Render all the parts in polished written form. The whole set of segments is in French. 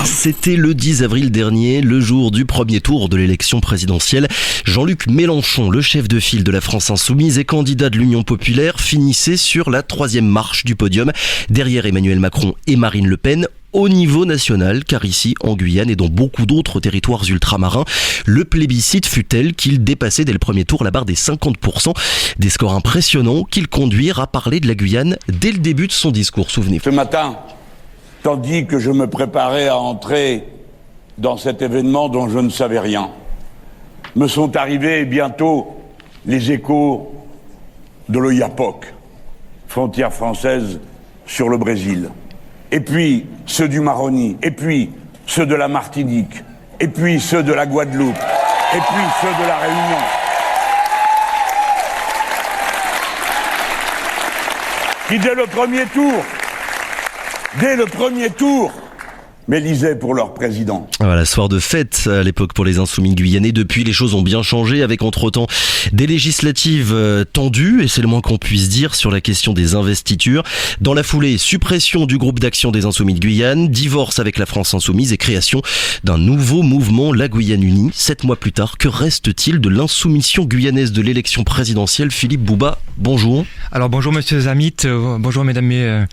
C'était le 10 avril dernier, le jour du premier tour de l'élection présidentielle. Jean-Luc Mélenchon, le chef de file de la France Insoumise et candidat de l'Union Populaire, finissait sur la 3e marche du podium, derrière Emmanuel Macron et Marine Le Pen. Au niveau national, car ici, en Guyane et dans beaucoup d'autres territoires ultramarins, le plébiscite fut tel qu'il dépassait dès le premier tour la barre des 50%. Des scores impressionnants qui le conduirent à parler de la Guyane dès le début de son discours, souvenez-vous. Ce matin, tandis que je me préparais à entrer dans cet événement dont je ne savais rien, me sont arrivés bientôt les échos de l'Oyapock, frontière française sur le Brésil. Et puis ceux du Maroni, et puis ceux de la Martinique, et puis ceux de la Guadeloupe, et puis ceux de la Réunion. Qui dès le premier tour, m'élisaient pour leur président. Voilà, soir de fête à l'époque pour les Insoumis guyanais. Depuis, les choses ont bien changé avec entre-temps des législatives tendues, et c'est le moins qu'on puisse dire sur la question des investitures. Dans la foulée, suppression du groupe d'action des Insoumis de Guyane, divorce avec la France Insoumise et création d'un nouveau mouvement, la Guyane Unie. 7 mois plus tard, que reste-t-il de l'insoumission guyanaise de l'élection présidentielle? Philippe Bouba, bonjour. Alors bonjour monsieur Zamit, bonjour mesdames,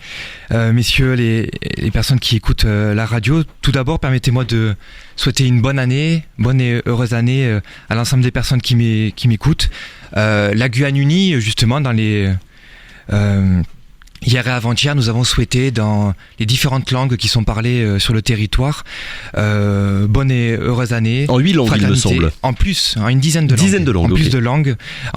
messieurs les personnes qui écoutent la radio. Tout d'abord, permettez-moi de souhaiter une bonne année, bonne et heureuse année à l'ensemble des personnes qui m'écoutent. La Guyane Unie, justement, dans les... Hier et avant-hier, nous avons souhaité, dans les différentes langues qui sont parlées sur le territoire, bonne et heureuse année. En 8 langues, il me semble. En plus, une dizaine de langues. En plus de langues,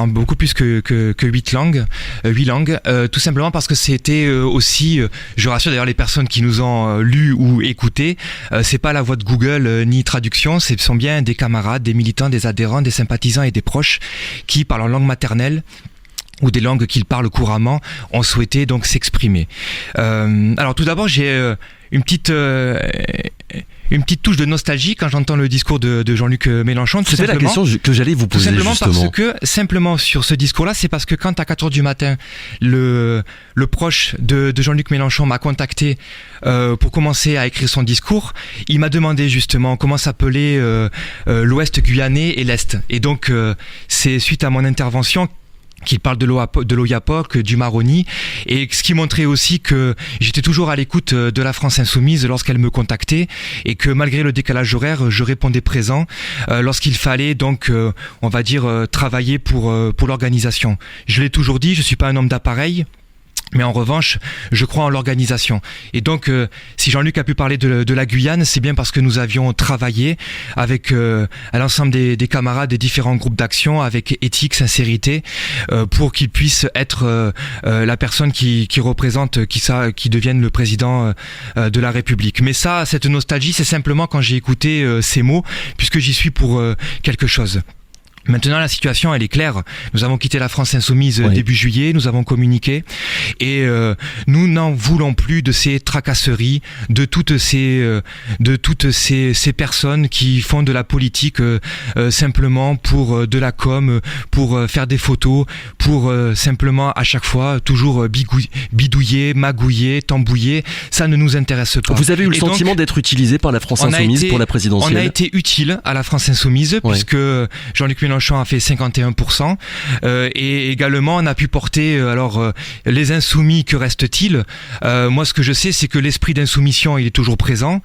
beaucoup plus que 8 langues. 8 langues, tout simplement parce que c'était aussi, je rassure d'ailleurs les personnes qui nous ont lu ou écouté, c'est pas la voix de Google ni traduction, ce sont bien des camarades, des militants, des adhérents, des sympathisants et des proches qui, par leur langue maternelle, ou des langues qu'ils parlent couramment, ont souhaité donc s'exprimer. Alors tout d'abord, j'ai une petite touche de nostalgie quand j'entends le discours de Jean-Luc Mélenchon. C'était la question que j'allais vous poser, tout simplement, justement. Simplement sur ce discours-là, c'est parce que quand à 4h du matin, le proche de Jean-Luc Mélenchon m'a contacté pour commencer à écrire son discours, il m'a demandé justement comment s'appelait l'Ouest guyanais et l'Est. Et donc, c'est suite à mon intervention qu'il parle de l'Oyapock, du Maroni, et ce qui montrait aussi que j'étais toujours à l'écoute de la France Insoumise lorsqu'elle me contactait, et que malgré le décalage horaire, je répondais présent lorsqu'il fallait donc, on va dire, travailler pour l'organisation. Je l'ai toujours dit, je suis pas un homme d'appareil, mais en revanche, je crois en l'organisation. Et donc, si Jean-Luc a pu parler de la Guyane, c'est bien parce que nous avions travaillé avec à l'ensemble des camarades des différents groupes d'action, avec éthique, sincérité, pour qu'il puisse être la personne qui représente, qui devienne le président de la République. Mais ça, cette nostalgie, c'est simplement quand j'ai écouté ces mots, puisque j'y suis pour quelque chose. Maintenant, la situation, elle est claire. Nous avons quitté la France Insoumise début juillet, nous avons communiqué et nous n'en voulons plus de ces tracasseries, de toutes ces personnes qui font de la politique simplement pour de la com, pour faire des photos, pour simplement à chaque fois toujours bidouiller, magouiller, tambouiller. Ça ne nous intéresse pas. Vous avez eu le sentiment d'être utilisé par la France Insoumise pour la présidentielle? On a été utile à la France Insoumise puisque Jean-Luc Mélenchon a fait 51%, et également on a pu porter les insoumis. Que reste-t-il? Moi, ce que je sais, c'est que l'esprit d'insoumission, il est toujours présent,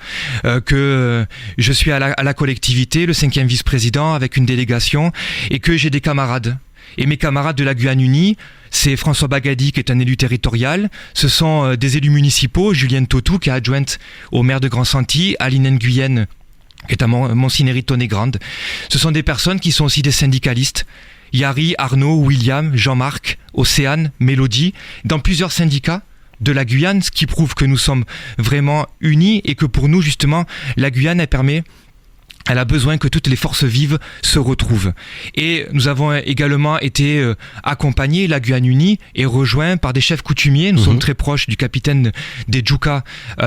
que je suis à la collectivité, le 5e vice-président avec une délégation, et que j'ai des camarades. Et mes camarades de la Guyane Unie, c'est François Bagadi qui est un élu territorial, ce sont des élus municipaux, Julienne Tautou qui est adjointe au maire de Grand-Santi, Aline Nguyen qui est à Montsinéry-Tonnet-Grande. Ce sont des personnes qui sont aussi des syndicalistes. Yari, Arnaud, William, Jean-Marc, Océane, Mélodie, dans plusieurs syndicats de la Guyane, ce qui prouve que nous sommes vraiment unis et que pour nous, justement, la Guyane, elle permet Elle a besoin que toutes les forces vives se retrouvent. Et nous avons également été accompagnés, la Guyane unie, et rejoints par des chefs coutumiers. Nous sommes très proches du capitaine des Djouka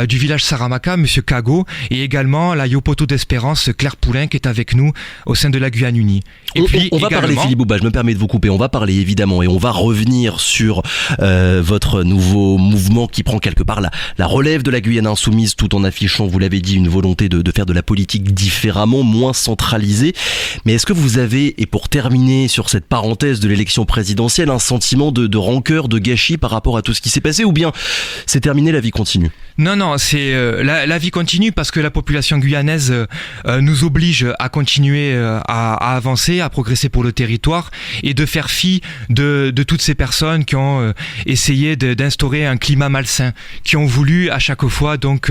du village Saramaka, Monsieur Kago, et également la Yopoto d'Espérance, Claire Poulain, qui est avec nous au sein de la Guyane unie. Et puis, on va parler, Philippe Bouba, je me permets de vous couper, on va parler évidemment, et on va revenir sur votre nouveau mouvement qui prend quelque part la relève de la Guyane insoumise, tout en affichant, vous l'avez dit, une volonté de faire de la politique différemment, moins centralisée. Mais est-ce que vous avez, et pour terminer sur cette parenthèse de l'élection présidentielle, un sentiment de rancœur, de gâchis par rapport à tout ce qui s'est passé, ou bien c'est terminé, la vie continue? Non, c'est la vie continue parce que la population guyanaise nous oblige à continuer à avancer, à progresser pour le territoire et de faire fi de toutes ces personnes qui ont essayé d'instaurer un climat malsain, qui ont voulu à chaque fois donc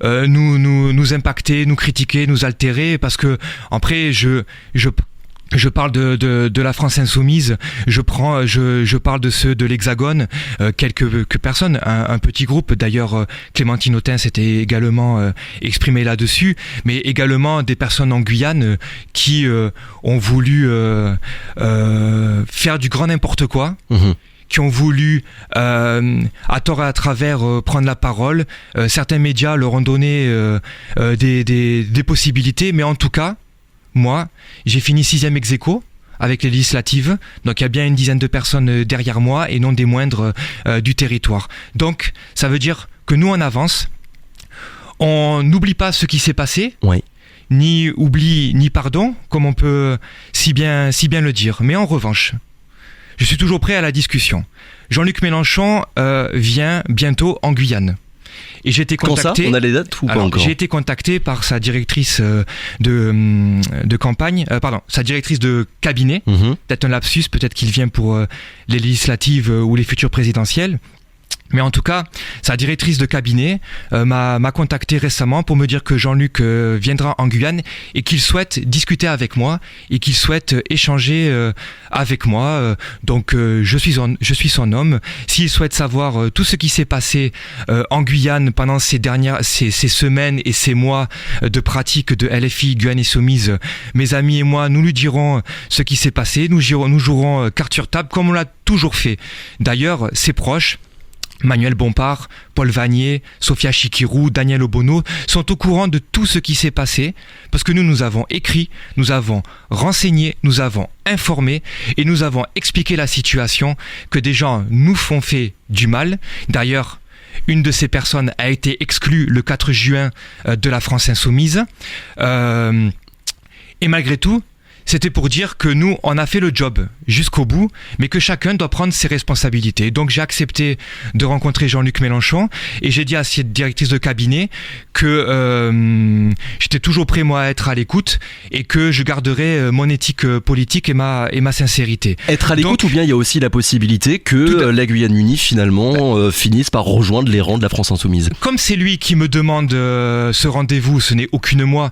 nous impacter, nous critiquer, nous altérer, parce que après je parle de la France insoumise, je parle de ceux de l'Hexagone, quelques personnes, un petit groupe, d'ailleurs Clémentine Autain s'était également exprimée là-dessus, mais également des personnes en Guyane qui ont voulu faire du grand n'importe quoi. Qui ont voulu, à tort et à travers, prendre la parole. Certains médias leur ont donné des possibilités, mais en tout cas, moi, j'ai fini 6e ex-aequo avec les législatives, donc il y a bien une dizaine de personnes derrière moi et non des moindres du territoire. Donc, ça veut dire que nous, on avance, on n'oublie pas ce qui s'est passé, oui. Ni oubli, ni pardon, comme on peut si bien le dire. Mais en revanche, je suis toujours prêt à la discussion. Jean-Luc Mélenchon vient bientôt en Guyane. Et j'ai été contacté. Quand ça ? On a les dates ou pas encore ? J'ai été contacté par sa directrice de campagne, sa directrice de cabinet. Peut-être un lapsus, peut-être qu'il vient pour les législatives ou les futures présidentielles. Mais en tout cas, sa directrice de cabinet m'a contacté récemment pour me dire que Jean-Luc viendra en Guyane et qu'il souhaite discuter avec moi et qu'il souhaite échanger avec moi. Donc je suis son homme. S'il souhaite savoir tout ce qui s'est passé en Guyane pendant ces semaines et ces mois de pratique de LFI Guyane Insoumise, mes amis et moi, nous lui dirons ce qui s'est passé. Nous jouerons carte sur table comme on l'a toujours fait. D'ailleurs, ses proches, Manuel Bompard, Paul Vanier, Sophia Chikirou, Daniel Obono sont au courant de tout ce qui s'est passé parce que nous avons écrit, nous avons renseigné, nous avons informé et nous avons expliqué la situation, que des gens nous font fait du mal. D'ailleurs, une de ces personnes a été exclue le 4 juin de la France insoumise. Et malgré tout, c'était pour dire que nous, on a fait le job jusqu'au bout, mais que chacun doit prendre ses responsabilités. Donc j'ai accepté de rencontrer Jean-Luc Mélenchon et j'ai dit à cette directrice de cabinet que j'étais toujours prêt, moi, à être à l'écoute et que je garderais mon éthique politique et ma sincérité. Être à l'écoute, ou bien il y a aussi la possibilité que la Guyane unie, finalement, finisse par rejoindre les rangs de la France insoumise. Comme c'est lui qui me demande ce rendez-vous, ce n'est aucunement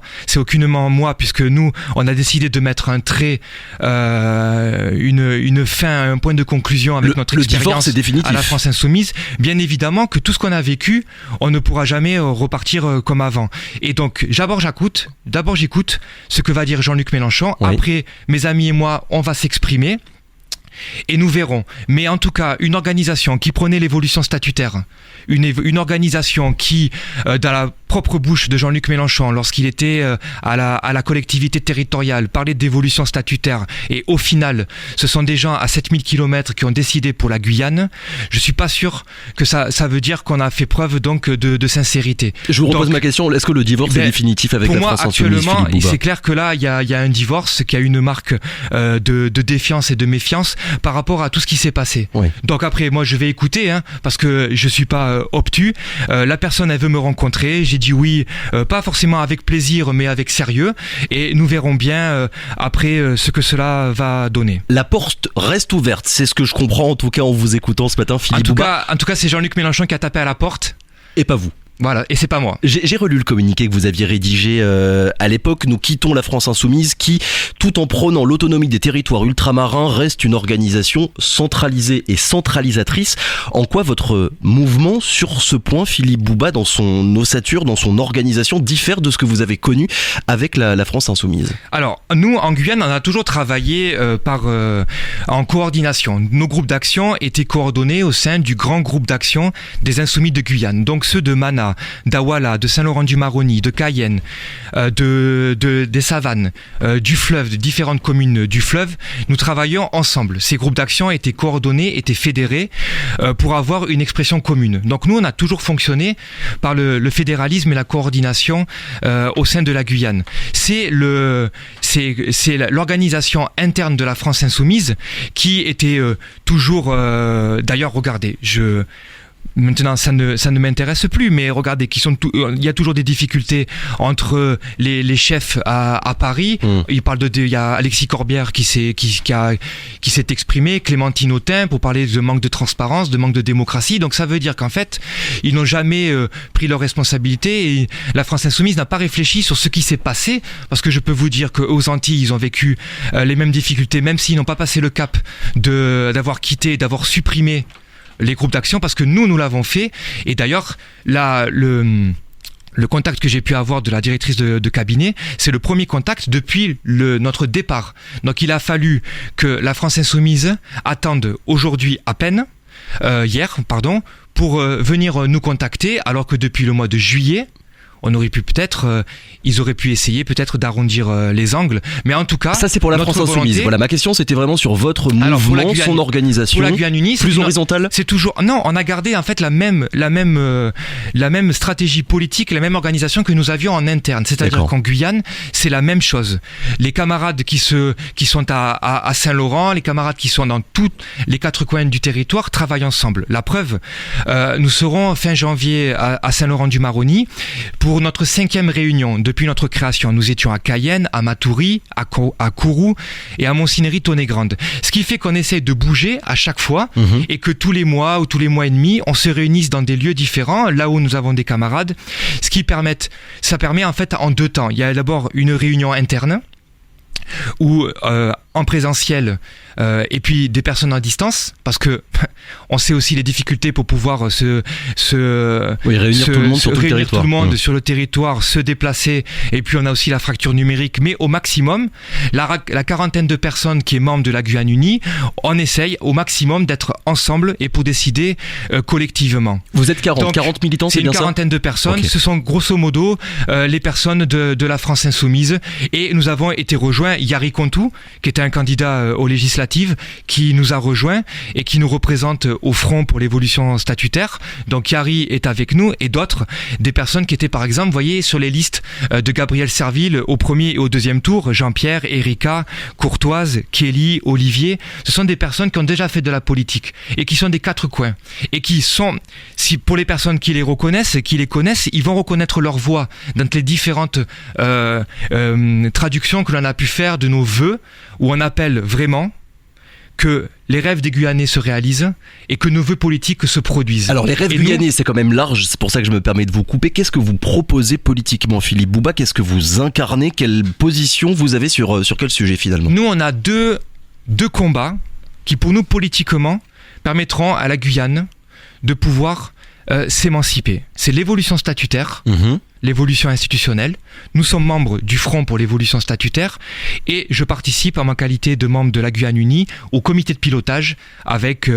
moi, puisque nous, on a décidé de mettre un trait, une fin, un point de conclusion avec notre expérience à la France insoumise. Bien évidemment que tout ce qu'on a vécu, on ne pourra jamais repartir comme avant. Et donc, d'abord j'écoute ce que va dire Jean-Luc Mélenchon. Oui. Après, mes amis et moi, on va s'exprimer. Et nous verrons. Mais en tout cas, une organisation qui prenait l'évolution statutaire, une organisation qui, dans la propre bouche de Jean-Luc Mélenchon, lorsqu'il était à la collectivité territoriale, parlait d'évolution statutaire, et au final, ce sont des gens à 7000 km qui ont décidé pour la Guyane, je suis pas sûr que ça veut dire qu'on a fait preuve donc de sincérité. Je vous repose ma question, est-ce que le divorce est définitif avec la France insoumise ? Pour moi, actuellement, c'est clair que là, il y a un divorce qui a une marque de défiance et de méfiance par rapport à tout ce qui s'est passé. Oui. Donc après, moi je vais écouter, parce que je suis pas obtus. La personne, elle veut me rencontrer, j'ai dit oui, pas forcément avec plaisir, mais avec sérieux, et nous verrons bien après ce que cela va donner. La porte reste ouverte, c'est ce que je comprends en tout cas en vous écoutant ce matin, Philippe Bouba. En tout cas, c'est Jean-Luc Mélenchon qui a tapé à la porte. Et pas vous. Voilà, et c'est pas moi. J'ai relu le communiqué que vous aviez rédigé à l'époque. Nous quittons la France insoumise qui, tout en prônant l'autonomie des territoires ultramarins, reste une organisation centralisée et centralisatrice. En quoi votre mouvement, sur ce point, Philippe Bouba, dans son ossature, dans son organisation, diffère de ce que vous avez connu avec la France insoumise? Alors, nous, en Guyane, on a toujours travaillé en coordination. Nos groupes d'action étaient coordonnés au sein du grand groupe d'action des Insoumis de Guyane. Donc ceux de Mana, d'Awala, de Saint-Laurent-du-Maroni, de Cayenne, des Savanes, du fleuve, de différentes communes du fleuve, nous travaillions ensemble. Ces groupes d'action étaient coordonnés, étaient fédérés pour avoir une expression commune. Donc nous, on a toujours fonctionné par le fédéralisme et la coordination au sein de la Guyane. C'est l'organisation interne de la France insoumise qui était toujours, d'ailleurs, regardez, maintenant, ça ne m'intéresse plus, mais regardez, il y a toujours des difficultés entre les chefs à Paris. Il y a Alexis Corbière qui s'est exprimé, Clémentine Autain pour parler de manque de transparence, de manque de démocratie. Donc ça veut dire qu'en fait, ils n'ont jamais pris leurs responsabilités et la France insoumise n'a pas réfléchi sur ce qui s'est passé, parce que je peux vous dire qu'aux Antilles, ils ont vécu les mêmes difficultés, même s'ils n'ont pas passé le cap d'avoir quitté, d'avoir supprimé les groupes d'action, parce que nous l'avons fait. Et d'ailleurs, là, le contact que j'ai pu avoir de la directrice de cabinet, c'est le premier contact depuis notre départ. Donc il a fallu que la France insoumise attende aujourd'hui à peine, hier, pour venir nous contacter, alors que depuis le mois de juillet, on aurait pu ils auraient pu essayer peut-être d'arrondir les angles, mais en tout cas, ça c'est pour la France insoumise. Voilà, ma question c'était vraiment sur votre mouvement, son organisation. Pour la Guyane unie, plus horizontale. C'est toujours on a gardé en fait la même stratégie politique, la même organisation que nous avions en interne. C'est-à-dire qu'en Guyane, c'est la même chose. Les camarades qui sont à Saint-Laurent, les camarades qui sont dans tous les quatre coins du territoire travaillent ensemble. La preuve, nous serons fin janvier à Saint-Laurent-du-Maroni pour notre 5e réunion depuis notre création. Nous étions à Cayenne, à Matoury, à Kourou et à Montsinéry-Tonnet-Grande. Ce qui fait qu'on essaie de bouger à chaque fois et que tous les mois ou tous les mois et demi, on se réunisse dans des lieux différents, là où nous avons des camarades. Ça permet en fait en 2 temps. Il y a d'abord une réunion interne où en présentiel et puis des personnes à distance, parce que on sait aussi les difficultés pour pouvoir réunir tout le monde sur tout le territoire. Tout le monde sur le territoire, se déplacer, et puis on a aussi la fracture numérique, mais au maximum, la quarantaine de personnes qui est membre de la Guyane unie, on essaye au maximum d'être ensemble et pour décider collectivement. Vous êtes 40 militants, c'est bien ça? C'est une quarantaine de personnes, ce sont grosso modo les personnes de la France insoumise, et nous avons été rejoints, Yari Kontou, qui était un candidat aux législatives, qui nous a rejoints et qui nous représente au Front pour l'évolution statutaire. Donc Yari est avec nous, et d'autres, des personnes qui étaient par exemple, vous voyez, sur les listes de Gabriel Serville au premier et au deuxième tour, Jean-Pierre, Erika, Courtoise, Kelly, Olivier. Ce sont des personnes qui ont déjà fait de la politique et qui sont des quatre coins et qui sont, pour les personnes qui les reconnaissent, qui les connaissent, ils vont reconnaître leur voix dans les différentes traductions que l'on a pu faire de nos vœux, où on appelle vraiment que les rêves des Guyanais se réalisent et que nos vœux politiques se produisent. Alors les rêves guyanais, c'est quand même large, c'est pour ça que je me permets de vous couper. Qu'est-ce que vous proposez politiquement, Philippe Bouba? Qu'est-ce que vous incarnez? Quelle position vous avez sur quel sujet finalement? Nous, on a deux combats qui, pour nous, politiquement, permettront à la Guyane de pouvoir s'émanciper. C'est l'évolution statutaire, l'évolution institutionnelle. Nous sommes membres du Front pour l'évolution statutaire et je participe en ma qualité de membre de la Guyane unie au comité de pilotage avec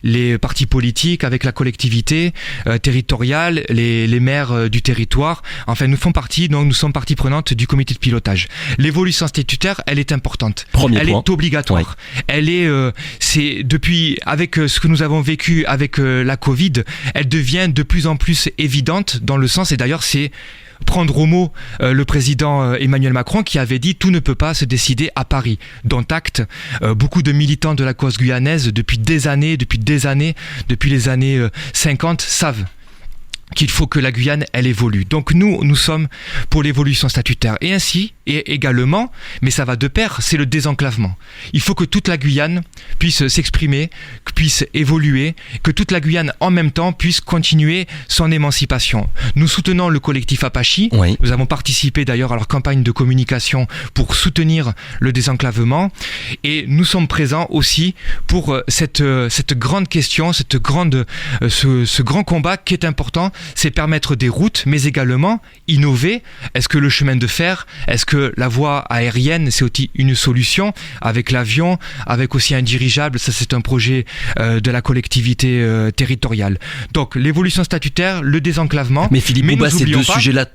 les partis politiques, avec la collectivité territoriale, les maires du territoire. Enfin, nous sommes partie prenante du comité de pilotage. L'évolution statutaire, elle est importante. Elle est obligatoire. Oui. Elle est, c'est depuis, avec ce que nous avons vécu avec la Covid, elle devient de plus en plus évidente dans le sens, et d'ailleurs c'est prendre au mot le président Emmanuel Macron qui avait dit « tout ne peut pas se décider à Paris ». Dont acte, beaucoup de militants de la cause guyanaise depuis les années 50 savent qu'il faut que la Guyane, elle évolue. Donc nous sommes pour l'évolution statutaire. Et ainsi, et également, mais ça va de pair, c'est le désenclavement. Il faut que toute la Guyane puisse s'exprimer, puisse évoluer, que toute la Guyane, en même temps, puisse continuer son émancipation. Nous soutenons le collectif Apache. Oui. Nous avons participé d'ailleurs à leur campagne de communication pour soutenir le désenclavement. Et nous sommes présents aussi pour cette grande question, ce grand combat qui est important, c'est permettre des routes, mais également innover. Est-ce que le chemin de fer, est-ce que la voie aérienne, c'est aussi une solution, avec l'avion, avec aussi un dirigeable, ça c'est un projet de la collectivité territoriale. Donc l'évolution statutaire, le désenclavement. Mais Philippe Bouba, ces deux sujets-là,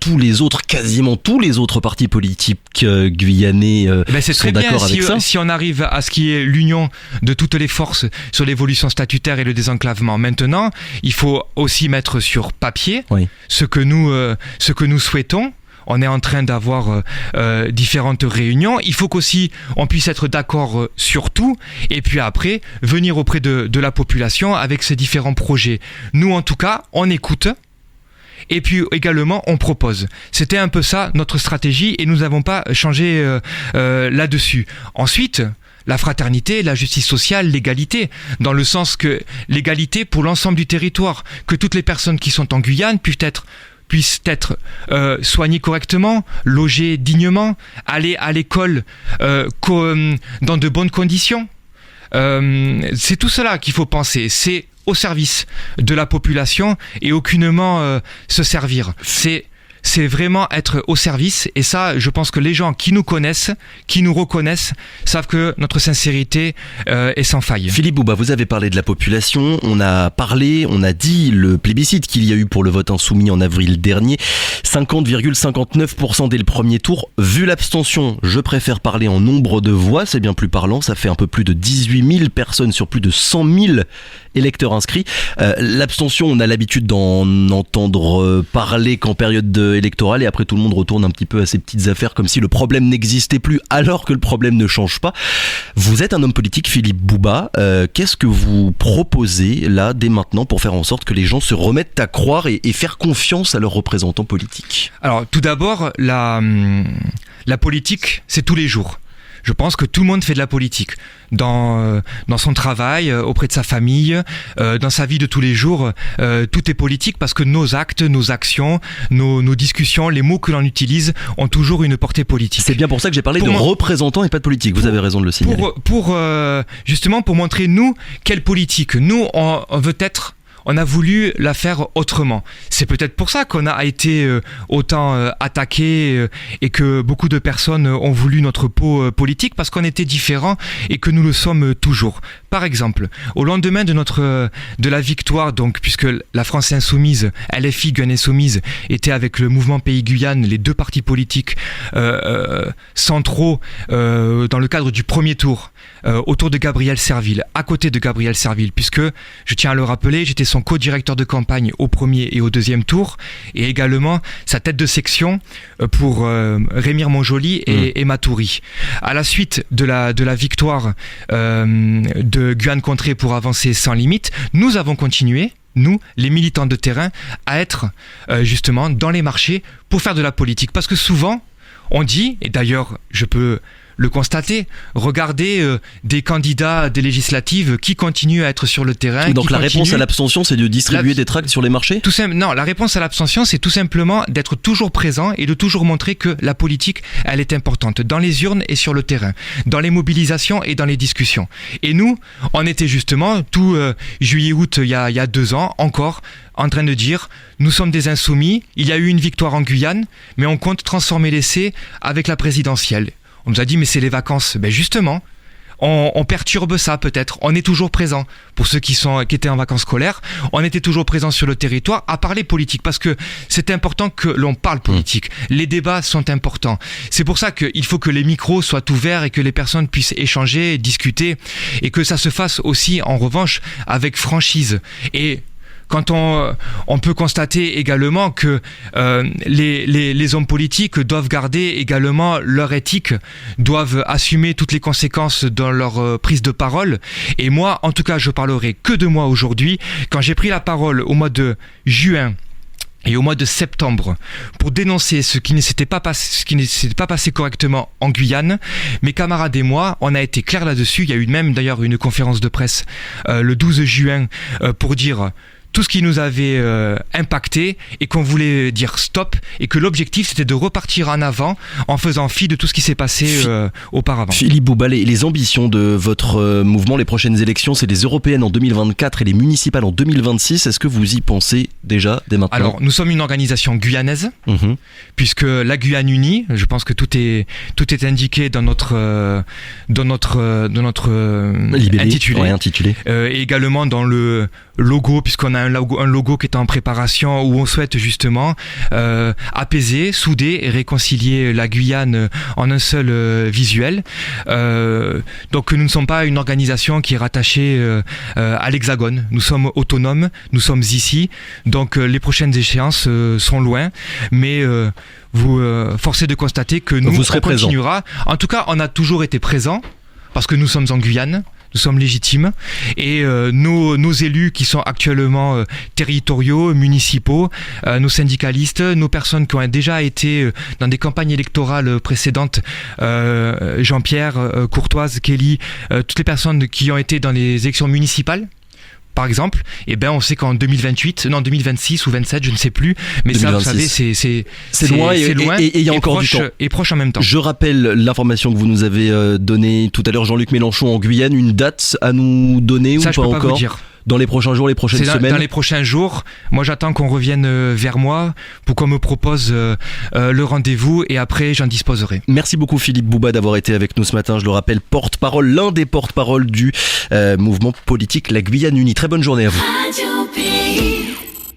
quasiment tous les autres partis politiques guyanais sont d'accord avec ça. Si on arrive à ce qui est l'union de toutes les forces sur l'évolution statutaire et le désenclavement. Maintenant, il faut aussi mettre sur papier ce que nous souhaitons. On est en train d'avoir différentes réunions. Il faut qu'aussi on puisse être d'accord sur tout et puis après venir auprès de la population avec ces différents projets. Nous, en tout cas, on écoute. Et puis également, on propose. C'était un peu ça notre stratégie et nous n'avons pas changé là-dessus. Ensuite, la fraternité, la justice sociale, l'égalité, dans le sens que l'égalité pour l'ensemble du territoire, que toutes les personnes qui sont en Guyane puissent être soignées correctement, logées dignement, aller à l'école dans de bonnes conditions. C'est tout cela qu'il faut penser. C'est au service de la population et aucunement se servir. C'est vraiment être au service et ça, je pense que les gens qui nous connaissent, qui nous reconnaissent, savent que notre sincérité est sans faille. Philippe Bouba, vous avez parlé de la population, on a dit le plébiscite qu'il y a eu pour le vote insoumis en avril dernier, 50,59% dès le premier tour. Vu l'abstention, je préfère parler en nombre de voix, c'est bien plus parlant, ça fait un peu plus de 18 000 personnes sur plus de 100 000 électeurs inscrits. L'abstention, on a l'habitude d'en entendre parler qu'en période électorale et après tout le monde retourne un petit peu à ses petites affaires comme si le problème n'existait plus alors que le problème ne change pas. Vous êtes un homme politique, Philippe Bouba. Qu'est-ce que vous proposez là dès maintenant pour faire en sorte que les gens se remettent à croire et faire confiance à leurs représentants politiques? Alors tout d'abord, la politique, c'est tous les jours. Je pense que tout le monde fait de la politique dans son travail, auprès de sa famille, dans sa vie de tous les jours. Tout est politique parce que nos actes, nos actions, nos discussions, les mots que l'on utilise ont toujours une portée politique. C'est bien pour ça que j'ai parlé de représentants et pas de politique. Vous avez raison de le signaler. Justement pour montrer nous quelle politique. Nous on veut être. On a voulu la faire autrement. C'est peut-être pour ça qu'on a été autant attaqué et que beaucoup de personnes ont voulu notre peau politique parce qu'on était différents et que nous le sommes toujours. Par exemple, au lendemain de la victoire, donc puisque la France Insoumise, LFI Guyane Insoumise, était avec le mouvement Pays Guyane, les deux partis politiques centraux dans le cadre du premier tour, autour de Gabriel Serville, à côté de Gabriel Serville, puisque, je tiens à le rappeler, j'étais son co-directeur de campagne au premier et au deuxième tour, et également sa tête de section pour Rémire Montjoly et Matoury. À la suite de la victoire de Guyane Contrée pour avancer sans limite, nous avons continué, nous, les militants de terrain, à être justement dans les marchés pour faire de la politique. Parce que souvent, on dit, et d'ailleurs je peux le constater, regardez des candidats des législatives qui continuent à être sur le terrain. Donc la réponse à l'abstention, c'est de distribuer des tracts sur les marchés ? Non, la réponse à l'abstention, c'est tout simplement d'être toujours présent et de toujours montrer que la politique, elle est importante dans les urnes et sur le terrain, dans les mobilisations et dans les discussions. Et nous, on était justement tout juillet-août il y a 2 ans encore en train de dire nous sommes des insoumis, il y a eu une victoire en Guyane, mais on compte transformer l'essai avec la présidentielle. On nous a dit mais c'est les vacances. Ben justement, on perturbe ça peut-être. On est toujours présent. Pour ceux qui étaient en vacances scolaires, on était toujours présent sur le territoire à parler politique parce que c'est important que l'on parle politique. Les débats sont importants. C'est pour ça qu'il faut que les micros soient ouverts et que les personnes puissent échanger, discuter et que ça se fasse aussi en revanche avec franchise. Et quand on peut constater également que les hommes politiques doivent garder également leur éthique, doivent assumer toutes les conséquences dans leur prise de parole. Et moi, en tout cas, je parlerai que de moi aujourd'hui. Quand j'ai pris la parole au mois de juin et au mois de septembre pour dénoncer ce qui ne s'était pas passé correctement en Guyane. Mes camarades et moi, on a été clairs là-dessus. Il y a eu même d'ailleurs une conférence de presse le 12 juin pour dire tout ce qui nous avait impacté et qu'on voulait dire stop, et que l'objectif c'était de repartir en avant en faisant fi de tout ce qui s'est passé auparavant. Philippe Bouba, les ambitions de votre mouvement, les prochaines élections, c'est les européennes en 2024 et les municipales en 2026. Est-ce que vous y pensez déjà dès maintenant ? Alors, nous sommes une organisation guyanaise, puisque la Guyane unie, je pense que tout est indiqué dans notre intitulé. Et également dans le logo, puisqu'on a un logo qui est en préparation, où on souhaite justement apaiser, souder et réconcilier la Guyane en un seul visuel. Donc nous ne sommes pas une organisation qui est rattachée à l'Hexagone. Nous sommes autonomes, nous sommes ici. Donc les prochaines échéances sont loin, mais vous forcez de constater que nous on continuera. En tout cas, on a toujours été présents parce que nous sommes en Guyane. Nous sommes légitimes, et nos élus qui sont actuellement territoriaux, municipaux, nos syndicalistes, nos personnes qui ont déjà été dans des campagnes électorales précédentes, Jean-Pierre, Courtoise, Kelly, toutes les personnes qui ont été dans les élections municipales, par exemple, on sait qu'en 2026 ou 27, je ne sais plus, mais 2026. Ça, vous savez, c'est loin, et il y a encore proche, du temps. Et proche en même temps. Je rappelle l'information que vous nous avez donnée tout à l'heure, Jean-Luc Mélenchon en Guyane, une date à nous donner ça, ou pas encore ? Ça, je peux pas vous dire. Dans les prochains jours, les prochaines semaines ? Dans les prochains jours. Moi, j'attends qu'on revienne vers moi pour qu'on me propose le rendez-vous, et après, j'en disposerai. Merci beaucoup Philippe Bouba d'avoir été avec nous ce matin. Je le rappelle, porte-parole, l'un des porte-paroles du mouvement politique La Guyane Unie. Très bonne journée à vous.